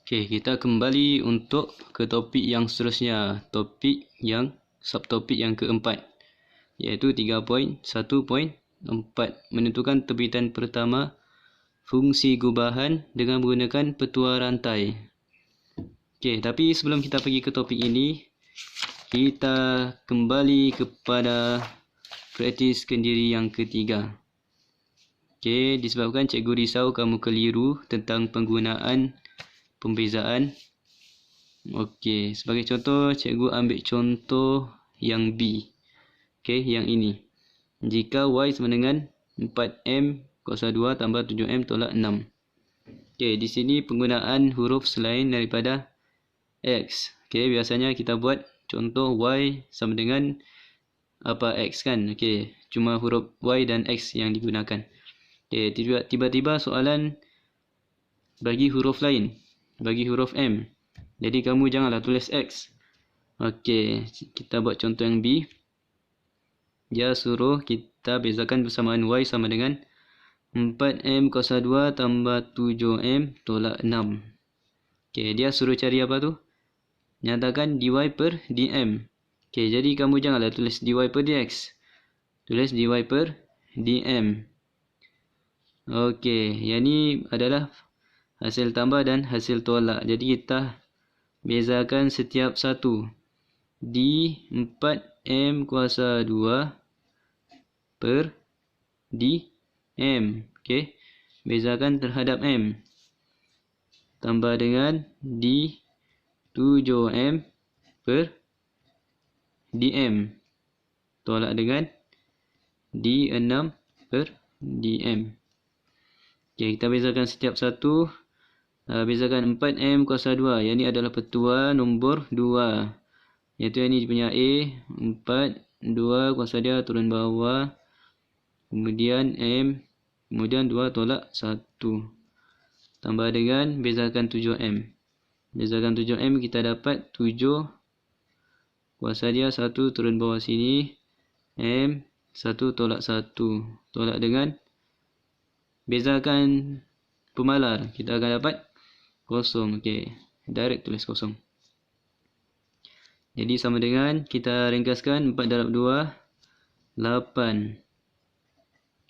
Okey, kita kembali untuk ke topik yang seterusnya. Subtopik yang keempat, iaitu 3.1.4. Menentukan terbitan pertama fungsi gubahan dengan menggunakan petua rantai. Okey, tapi sebelum kita pergi ke topik ini, kita kembali kepada praktis kendiri yang ketiga. Okey, disebabkan cikgu risau kamu keliru tentang penggunaan pembezaan. Okey, sebagai contoh, cikgu ambil contoh yang B. Okey, yang ini. Jika Y sama dengan 4M kuasa 2 tambah 7M tolak 6. Okey, di sini penggunaan huruf selain daripada X. Okey, biasanya kita buat contoh Y sama dengan apa X kan? Okey, cuma huruf Y dan X yang digunakan. Okey, tiba-tiba soalan bagi huruf lain, bagi huruf M. Jadi kamu janganlah tulis X. Okey, kita buat contoh yang B. Dia suruh kita bezakan persamaan Y sama dengan 4M kuasa 2 tambah 7M tolak 6. Okey, dia suruh cari apa tu? Nyatakan dy per dm. Okey, jadi kamu janganlah tulis dy per dx. Tulis dy per dm. Okey, yang ni adalah hasil tambah dan hasil tolak. Jadi kita bezakan setiap satu. Di 4M kuasa 2 per dm. Okey, bezakan terhadap M. Tambah dengan di 7M per dm. Tolak dengan di 6 per dm. Okey, kita bezakan setiap satu. Bezakan 4M kuasa 2. Yang ini adalah petua nombor 2. Iaitu yang ini punya A. 4, 2 kuasa dia turun bawah. Kemudian M. Kemudian 2 tolak 1. Tambah dengan bezakan 7M. Bezakan 7M kita dapat 7 kuasa dia 1 turun bawah sini. M 1 tolak 1. Tolak dengan bezakan pemalar. Kita akan dapat kosong. Okey, direct tulis kosong. Jadi sama dengan kita ringkaskan 4 darab 2 8.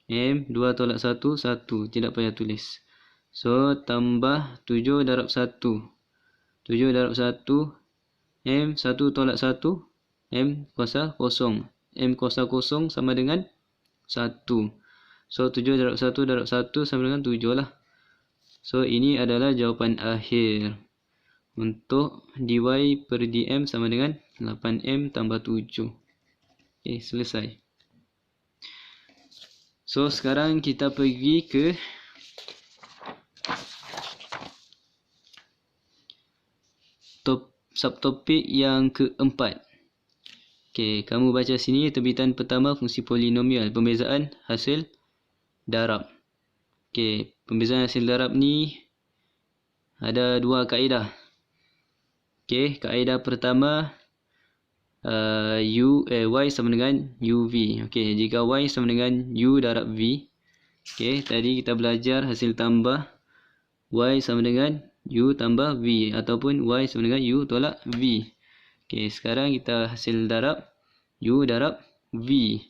M 2 tolak 1 1. Tidak payah tulis. So tambah 7 darab 1. 7 darab 1 M 1 tolak 1 M kuasa kosong. M kuasa kosong sama dengan 1. So 7 darab 1 darab 1 sama dengan 7 lah. So ini adalah jawapan akhir. Untuk dy per dm sama dengan 8M tambah 7. Okey, selesai. So sekarang kita pergi ke subtopik yang keempat. Okey, kamu baca sini terbitan pertama fungsi polinomial, pembezaan hasil darab. Okey, pembezaan hasil darab ni ada dua kaedah. Okey, kaedah pertama y sama dengan uv. Okey, jika y sama dengan u darab v. Okey, tadi kita belajar hasil tambah y sama dengan u tambah v ataupun y sama dengan u tolak v. Okey, sekarang kita hasil darab u darab v.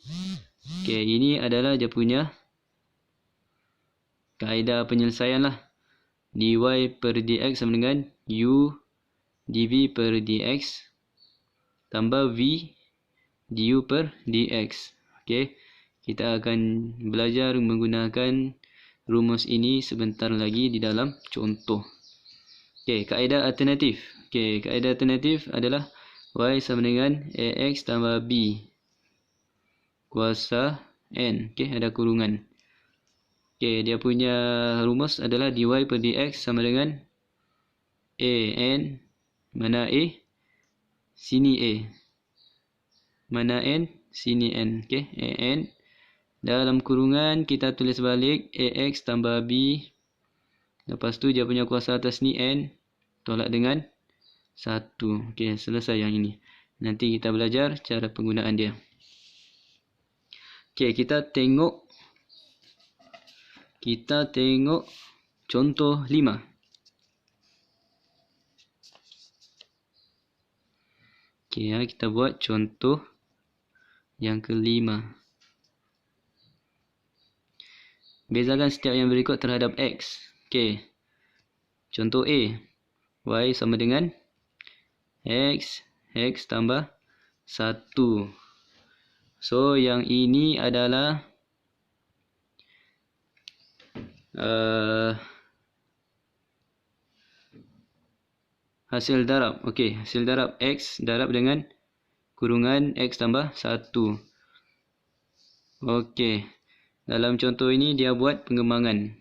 Okey, ini adalah dia punya kaedah penyelesaian lah. Dy per dx sama dengan u dv per dx tambah v du per dx. Okey, kita akan belajar menggunakan rumus ini sebentar lagi di dalam contoh. Okey, kaedah alternatif. Okey, kaedah alternatif adalah y sama dengan ax tambah b kuasa n. Okey, ada kurungan. Okey, dia punya rumus adalah dy per dx sama dengan an. Mana a? Sini a. Mana n? Sini n. Okey, an. Dalam kurungan kita tulis balik ax tambah b. Lepas tu dia punya kuasa atas ni n. Tolak dengan 1. Okey, selesai yang ini. Nanti kita belajar cara penggunaan dia. Okey, kita tengok contoh 5. Okey, kita buat contoh yang kelima. Bezakan setiap yang berikut terhadap X. Okey. Contoh A. Y sama dengan X tambah 1. So, yang ini adalah hasil darab. Okey, hasil darab X darab dengan kurungan X tambah 1. Okey. Dalam contoh ini dia buat pengembangan.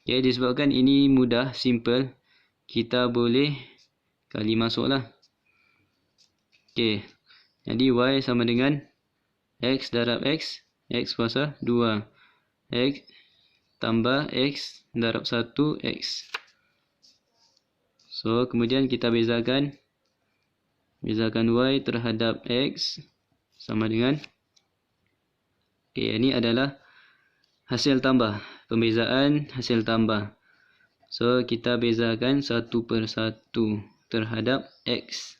Okey, disebabkan ini mudah, simple, kita boleh kali masuklah. Okey. Jadi Y sama dengan X darab X, X kuasa 2. X tambah X darab 1, X. So, kemudian kita bezakan Y terhadap X sama dengan. Okey, ini adalah hasil tambah. Pembezaan hasil tambah. So, kita bezakan satu per satu terhadap X.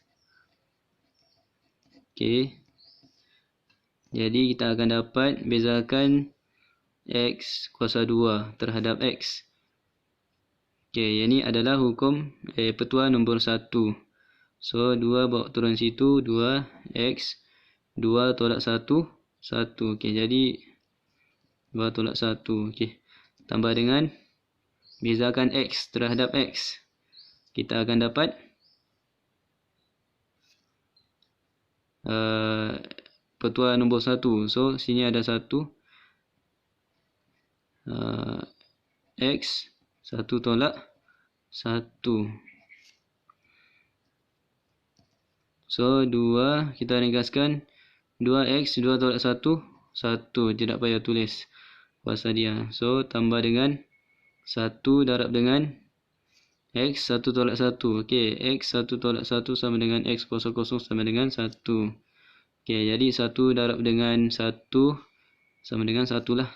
Okey. Jadi, kita akan dapat bezakan X kuasa 2 terhadap X. Okey, ini adalah hukum petua nombor 1. So, 2 bawa turun situ, 2, X, 2 tolak 1, 1. Okey, jadi 2 tolak 1. Okey. Tambah dengan bezakan X terhadap X. Kita akan dapat petua nombor 1. So, sini ada 1. X 1 tolak 1. So, 2 kita ringkaskan. 2X 2 tolak 1, 1. Tidak payah tulis kuasa dia. So, tambah dengan 1 darab dengan X 1 tolak 1. Okey, X 1 tolak 1 sama dengan X kuasa 0 sama dengan 1. Okey, jadi 1 darab dengan 1 sama dengan 1 lah.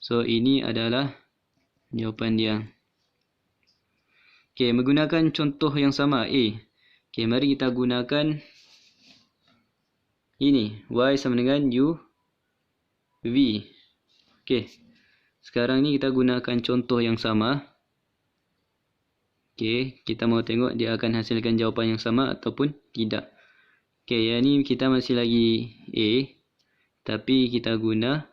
So, ini adalah jawapan dia. Okey, menggunakan contoh yang sama A. Okey, mari kita gunakan ini. Y sama dengan U V. Okey. Sekarang ni kita gunakan contoh yang sama. Okey, kita mau tengok dia akan hasilkan jawapan yang sama ataupun tidak. Okey, yang ni kita masih lagi A, tapi kita guna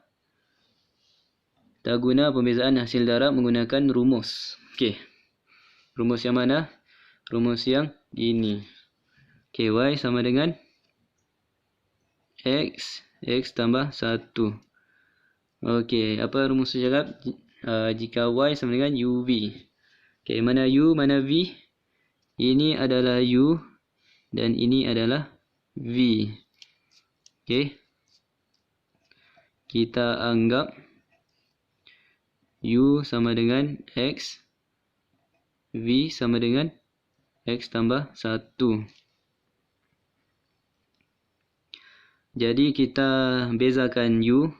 pembezaan hasil darab menggunakan rumus. Okey. Rumus yang mana? Rumus yang ini. Okey, Y sama dengan X tambah 1. Okey, apa rumus cakap? Jika Y sama dengan UV. Okey, mana U, mana V? Ini adalah U dan ini adalah V. Okey. Kita anggap U sama dengan X, V sama dengan X tambah 1. Jadi kita bezakan U